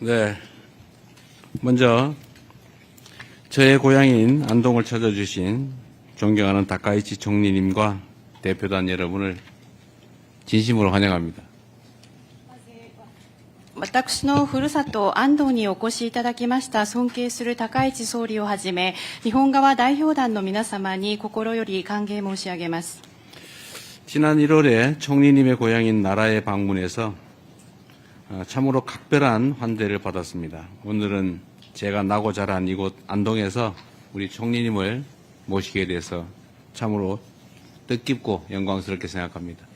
네. 먼저 저의 고향인 안동을 찾아주신 존경하는 다카이치 총리님과 대표단 여러분을 진심으로 환영합니다. 私のふるさと安藤にお越しいただきました尊敬する高市総理をはじめ日本側代表団の皆様に心より歓迎申し上げます。 지난 1월에 총리님의 고향인 나라에 방문해서 참으로 각별한 환대를 받았습니다. 오늘은 제가 나고 자란 이곳 안동에서 우리 총리님을 모시게 돼서 참으로 뜻깊고 영광스럽게 생각합니다.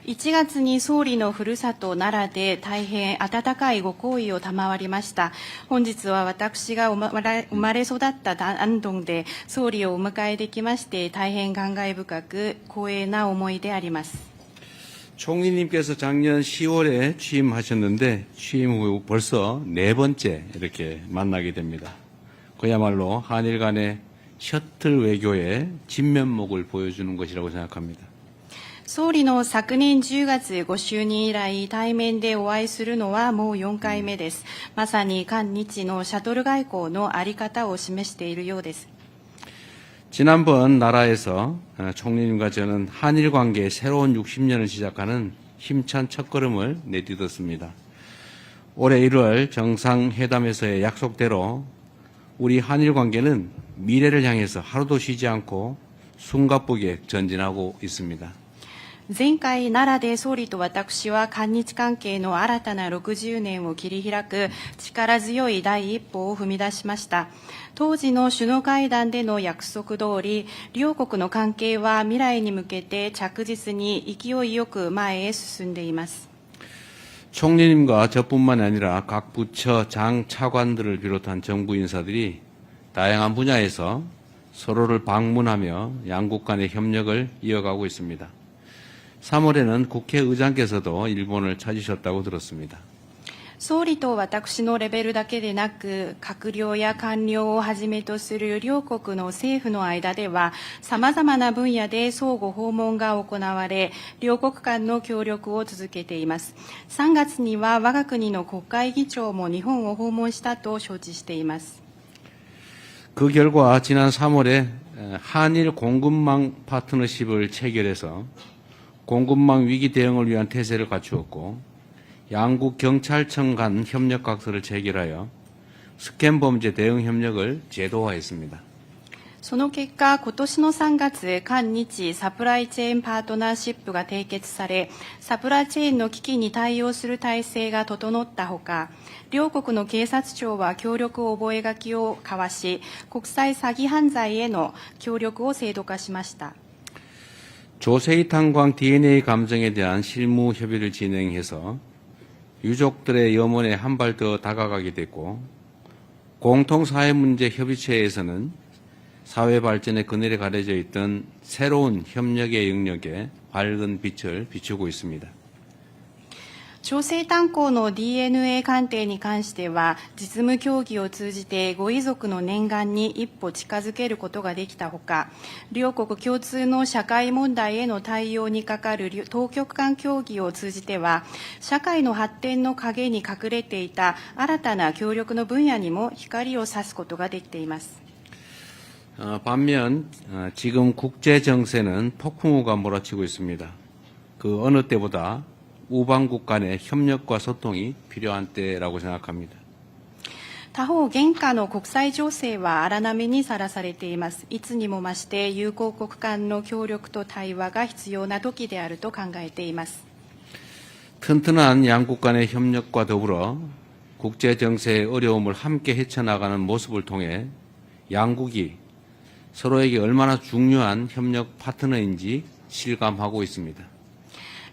1月に総理のふるさと奈良で大変温かいご好意を賜りました。本日は私が生まれ育った安東で総理をお迎えできまして大変感慨深く光栄な思いであります。 총리님께서 작년 10월에 취임하셨는데 취임 후 벌써 4번째 이렇게 만나게 됩니다. 그야말로 한일 간의 셔틀 외교의 진면목을 보여주는 것이라고 생각합니다. 総理の昨年10月ご就任以来対面でお会いするのはもう4回目です。まさに韓日のシャトル外交のあり方を示しているようです。 지난번 나라에서 총리님과 저는 한일 관계의 새로운 60년을 시작하는 힘찬 첫걸음을 내딛었습니다. 올해 1월 정상회담에서의 약속대로 우리 한일 관계는 미래를 향해서 하루도 쉬지 않고 숨가쁘게 전진하고 있습니다. 前回奈良で総理と私は韓日関係の新たな60年を切り開く力強い第一歩を踏み出しました。当時の首脳会談での約束通り、両国の関係は未来に向けて着実に勢いよく前へ進んでいます。 총리님과 저뿐만 아니라 각 부처 장 차관들을 비롯한 정부 인사들이 다양한 분야에서 서로를 방문하며 양국 간의 협력을 이어가고 있습니다. 3월에는 국회의장께서도 일본을 찾으셨다고 들었습니다. 総理と私のレベルだけでなく、閣僚や官僚をはじめとする両国の政府の間では、様々な分野で相互訪問が行われ、両国間の協力を続けています。3月には我が国の国会議長も日本を訪問したと承知しています。 그 결과 지난 3월에 한일 공급망 파트너십을 체결해서 공급망 위기 대응을 위한 태세를 갖추었고 양국 경찰청 간 협력 각서를 체결하여 스캔 범죄 대응 협력을 제도화했습니다. その結果、今年の3月、韓日サプライチェーンパートナーシップが締結され、サプライチェーンの危機に対応する体制が整ったほか、両国の警察庁は協力覚書を交わし、国際詐欺犯罪への協力を制度化しました。 조세희 탄광 DNA 감정에 대한 실무 협의를 진행해서 유족들의 염원에 한 발 더 다가가게 됐고 공통사회문제 협의체에서는 사회 발전의 그늘에 가려져 있던 새로운 협력의 영역에 밝은 빛을 비추고 있습니다. 調整炭鉱の DNA 鑑定に関しては、実務協議を通じてご遺族の念願に一歩近づけることができたほか、両国共通の社会問題への対応にかかる当局間協議を通じては、社会の発展の陰に隠れていた新たな協力の分野にも光を差すことができています。 반면 지금 국제 정세는 폭풍우가 몰아치고 있습니다. 그 어느 때보다 우방국 간의 협력과 소통이 필요한 때라고 생각합니다. 他方、現下の国際情勢は荒波にさらされています。いつにも増して友好国間の協力と対話が必要な時であると考えています。 튼튼한 양국 간의 협력과 더불어 국제 정세의 어려움을 함께 헤쳐나가는 모습을 통해 양국이 서로에게 얼마나 중요한 협력 파트너인지 실감하고 있습니다.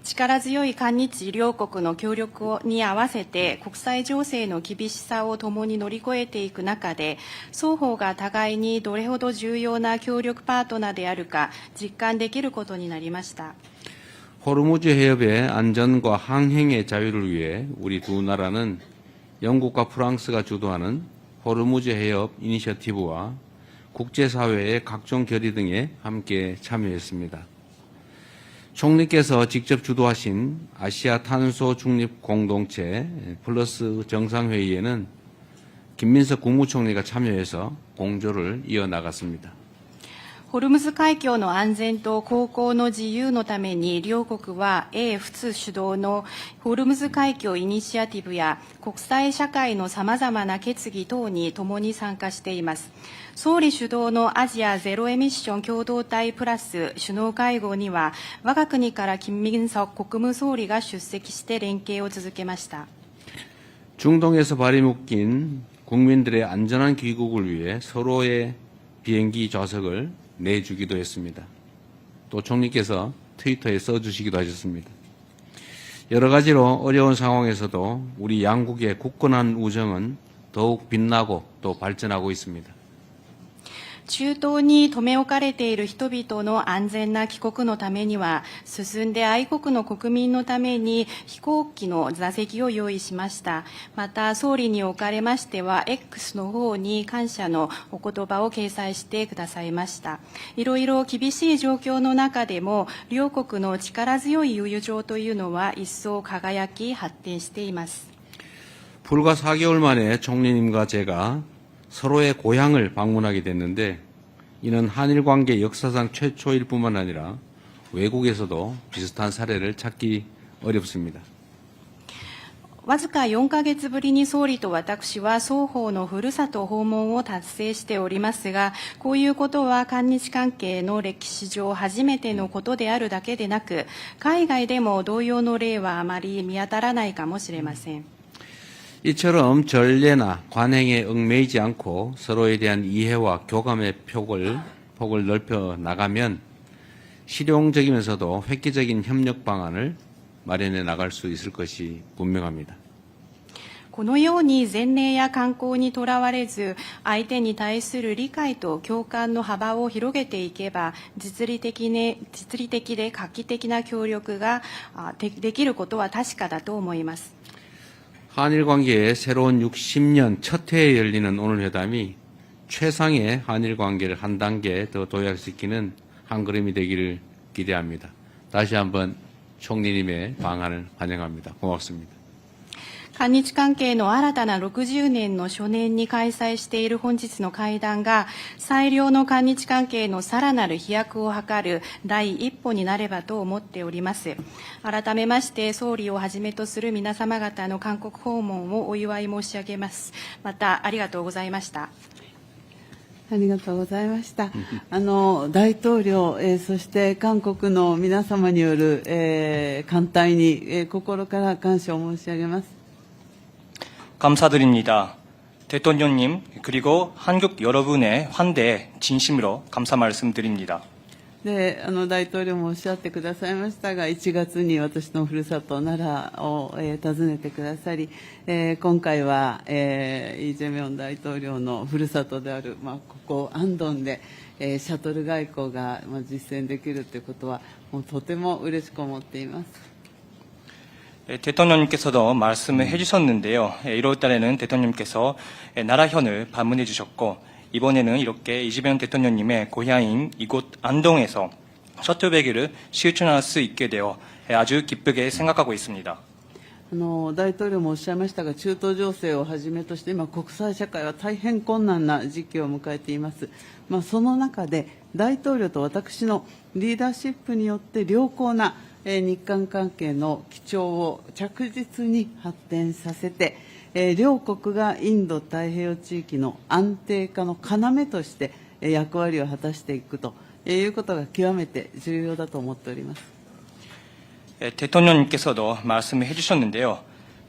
力強い韓日両国の協力に合わせて国際情勢の厳しさを共に乗り越えていく中で、双方が互いにどれほど重要な協力パートナーであるか実感できることになりました。 호르무즈 해협의 안전과 항행의 자유를 위해 우리 두 나라는 영국과 프랑스가 주도하는 호르무즈 해협 이니셔티브와 국제사회의 각종 결의 등에 함께 참여했습니다. 총리께서 직접 주도하신 아시아 탄소 중립 공동체 플러스 정상회의에는 김민석 국무총리가 참여해서 공조를 이어나갔습니다. ホルムズ海峡の安全と航行の自由のために両国は英仏主導のホルムズ海峡イニシアティブや国際社会の様々な決議等に共に参加しています。総理主導のアジアゼロエミッション共同体プラス首脳会合には我が国から金民석国務総理が出席して連携を続けました。 중동에서 발이 묶인 국민들의 안전한 귀국을 위해 서로의 비행기 좌석을 내주기도 했습니다. 또 총리께서 트위터에 써주시기도 하셨습니다. 여러 가지로 어려운 상황에서도 우리 양국의 굳건한 우정은 더욱 빛나고 또 발전하고 있습니다. 中東に留め置かれている人々の安全な帰国のためには、進んで愛国の国民のために飛行機の座席を用意しました。また、総理におかれましては、X の方に感謝のお言葉を掲載してくださいました。いろいろ厳しい状況の中でも、両国の力強い友情というのは一層輝き発展しています。 불과 4개월 만에 총리님과 제가 서로의 고향을 방문하게 됐는데 이는 한일 관계 역사상 최초일 뿐만 아니라 외국에서도 비슷한 사례를 찾기 어렵습니다. わずか4ヶ月ぶりに総理と私は双方のふるさと訪問を達成しておりますが、こういうことは韓日関係の歴史上初めてのことであるだけでなく、海外でも同様の例はあまり見当たらないかもしれません。 이처럼 전례나 관행에 얽매이지 않고 서로에 대한 이해와 교감의 폭을 넓혀 나가면 실용적이면서도 획기적인 협력 방안을 마련해 나갈 수 있을 것이 분명합니다. このように前例や慣行にとらわれず、相手に対する理解と共感の幅を広げていけば、実利的で画期的な協力ができることは確かだと思います。 한일 관계의 새로운 60년 첫 해에 열리는 오늘 회담이 최상의 한일 관계를 한 단계 더 도약시키는 한 걸음이 되기를 기대합니다. 다시 한번 총리님의 방안을 환영합니다. 고맙습니다. 韓日関係の新たな60年の初年に開催している本日の会談が、最良の韓日関係のさらなる飛躍を図る第一歩になればと思っております。改めまして総理をはじめとする皆様方の韓国訪問をお祝い申し上げます。またありがとうございました。ありがとうございました。大統領、そして韓国の皆様による、艦隊に、心から感謝を申し上げます。 감사드립니다. 대통령님 그리고 한국 여러분의 환대에 진심으로 감사 말씀드립니다. で、大統領もおっしゃってくださいましたが、1月に私のふるさと奈良を、訪ねてくださり、今回は、イ・ジェミョン大統領のふるさとである、ここアンドンで、シャトル外交が、実践できるということは、もうとても嬉しく思っています。 대통령님께서도 말씀을 해주셨는데요. 1월 달에는 대통령님께서 나라현을 방문해 주셨고 이번에는 이렇게 이재명 대통령님의 고향인 이곳 안동에서 셔틀배기를 실천할 수 있게 되어 아주 기쁘게 생각하고 있습니다. 大統領もおっしゃいましたが、中東情勢をはじめとして今、国際社会は大変困難な時期を迎えています。その中で大統領と私のリーダーシップによって良好な日韓関係の基調を着実に発展させて、両国がインド太平洋地域の安定化の要として役割を果たしていくということが極めて重要だと思っております。 대통령님께서도 말씀을 해주셨는데요.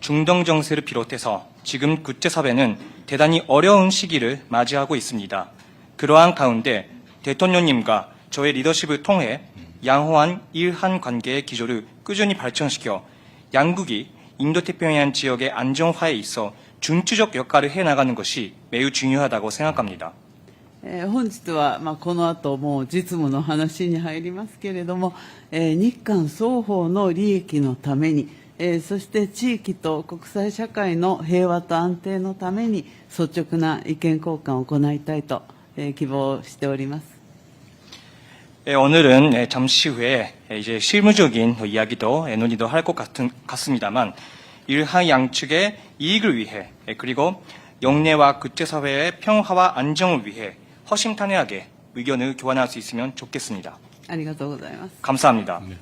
중동 정세를 비롯해서 지금 국제사회는 대단히 어려운 시기를 맞이하고 있습니다. 그러한 가운데 대통령님과 저의 리더십을 통해 양호한 일한 관계의 기조를 꾸준히 발전시켜 양국이 인도태평양 지역의 안정화에 있어 중추적 역할을 해나가는 것이 매우 중요하다고 생각합니다. 本日は、この後もう実務の話に入りますけれども、日韓双方の利益のために、そして地域と国際社会の平和と安定のために率直な意見交換を行いたいと、希望しております。 오늘은 잠시 후에 이제 실무적인 이야기도 논의도 할 것 같습니다만 일하 양측의 이익을 위해 그리고 영내와 국제사회의 평화와 안정을 위해 허심탄회하게 의견을 교환할 수 있으면 좋겠습니다. ありがとうございます。 감사합니다. 네.